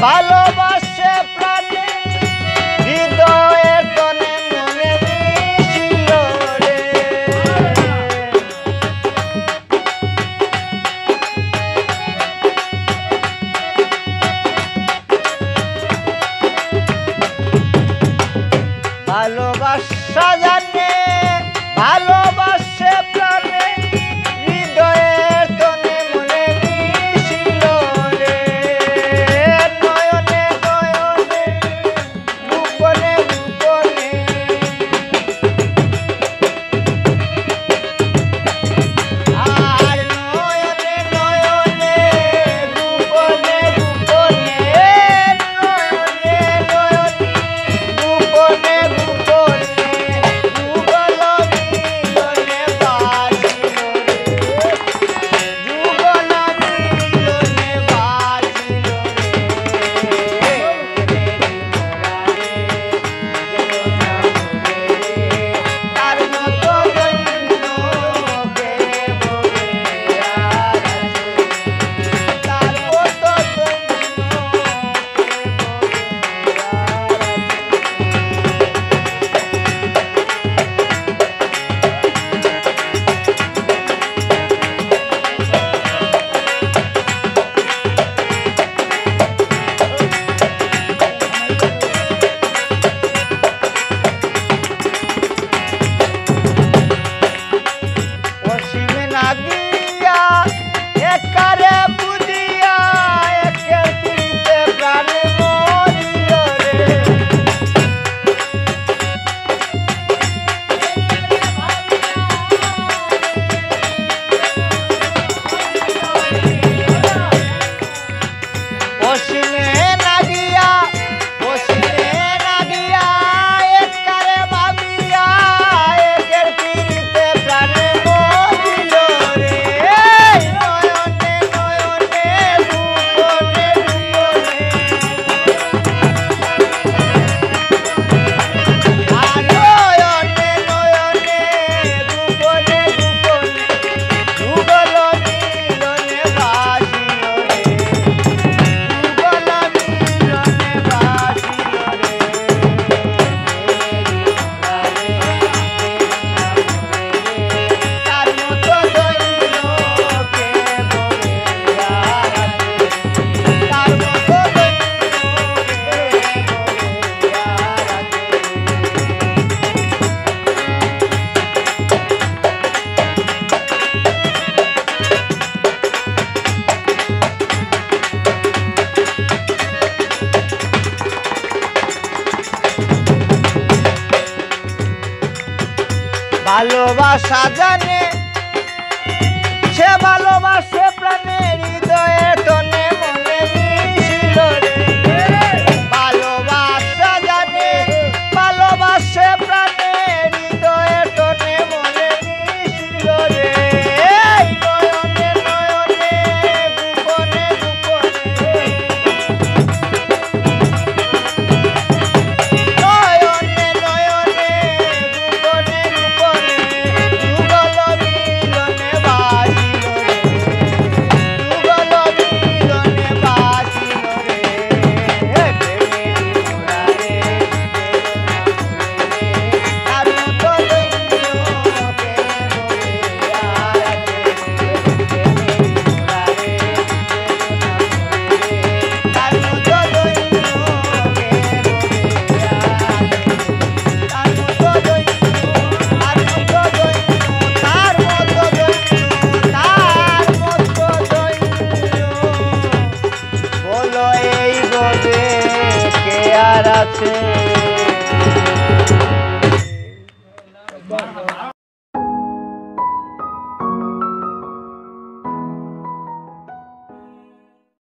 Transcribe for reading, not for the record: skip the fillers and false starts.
ভালোবাসে প্রাণে হৃদয়ের তনে মনে মিশিল রে। ভালোবাসা জানে ভালোবাসে প্রাণে হৃদয়ের তনে মনে মিশিল রে। নয়নে নয়নে গোপনে গোপনে আর নয়নে নয়নে গোপনে গোপনে নয়নে নয়নে গোপনে গোপনে যুগল মিলনে বাজিল রে। যুগল মিলনে বাজিল রে। তার মতো দৈন্য কে বলে আর আছে। তার মতো দৈন্য কে বলে আর আছে। অসীমে নাগিয়া একারে বুঝিয়া একের পিড়িতে প্রাণে মরিল রে। অসীমে নাগিয়া একারে ভাবিয়া একের পিড়িতে প্রাণে মরিল রে। নয়নে নয়নে গোপনে গোপনে আর নয়নে নয়নে গোপনে গোপনে যুগল মিলনে বাজিল রে। যুগল মিলনে বাজিল রে। তার মতো দৈন্য কে বলে আর আছে। তার মতো দৈন্য কে বলে আর আছে। ভালোবাসা জানে সে ভালোবাসে প্রাণে হৃদয়ের তনে মনে মিশিল রে। ভালোবাসা জানে ভালোবাসে প্রাণে হৃদয়ের তনে মনে মিশিল রে। নয়নে নয়নে গোপনে গোপনে নয়নে নয়নে গোপনে গোপনে যুগল মিলনে বাজিল রে। যুগল মিলনে বাজিল রে। প্রেমের মুরারে তার মতো দৈন্য কে বলে আর আছে। প্রেমের মুরারে তার মতো দৈন্য কে বলে আর আছে। তার মতো দৈন্য তার মতো দৈন্য তার মতো দৈন্য তার মতো দৈন্য বলো এই গবে কে আর আছে।